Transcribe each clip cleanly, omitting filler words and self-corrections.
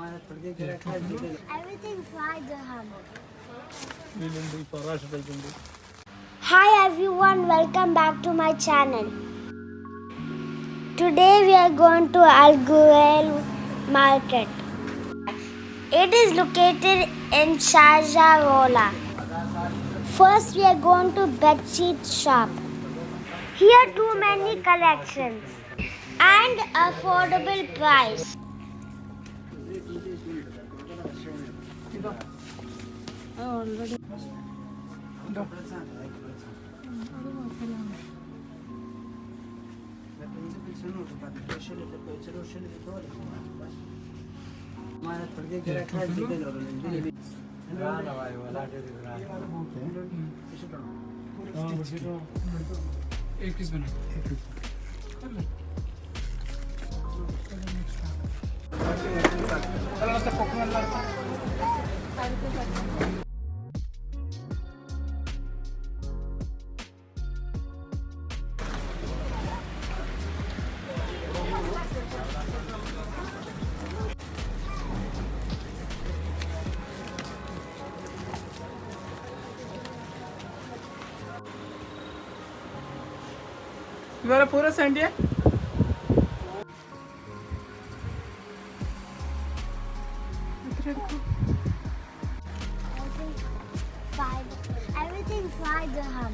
Everything fried dirham. Hi everyone, welcome back to my channel. Today we are going to Al Ghurair market. It is located in Sharjah Rola. First we are going to bedsheet shop. Here too many collections and affordable price. एक piece बना इवाला पूरा Sandy है Everything fried dirham.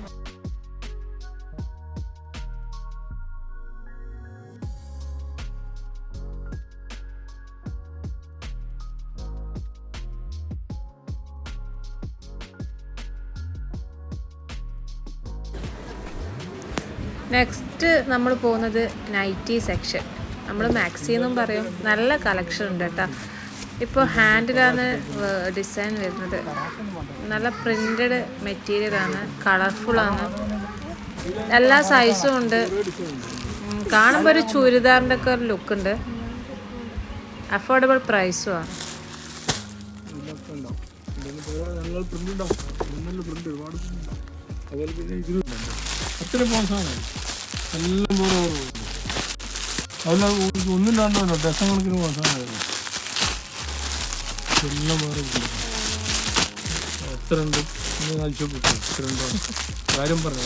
Next നമ്മൾ പോകുന്നത് nightie section. നമ്മൾ maxi എന്നും പറയും. നല്ല കളക്ഷൻ ഉണ്ട് കേട്ടോ. ഇപ്പോൾ ഹാൻഡിലാണ് ഡിസൈൻ വരുന്നത്. നല്ല പ്രിൻറ്റഡ് മെറ്റീരിയലാണ്, കളർഫുള്ളാണ്, എല്ലാ സൈസും ഉണ്ട്. കാണുമ്പോൾ ഒരു ചുരിദാറിൻ്റെ ഒക്കെ ഒരു ലുക്ക് ഉണ്ട്. അഫോർഡബിൾ പ്രൈസും ആണ്. എല്ലാം വേറെ ഒന്നും രണ്ടോ ഡസൻ കണക്കിന് മാസമായിരുന്നു. എല്ലാം വേറെ എത്ര ഉണ്ട് എത്ര ഉണ്ടോ കാര്യം പറഞ്ഞു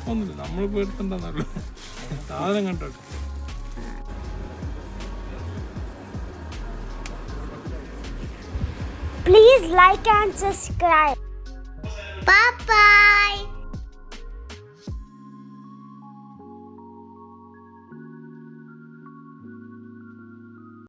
ഒന്നുമില്ല. നമ്മളിപ്പോൾ എടുത്തിട്ടുണ്ടെന്നല്ലോ സാധനം കണ്ടോ. Please like and subscribe. Bye bye.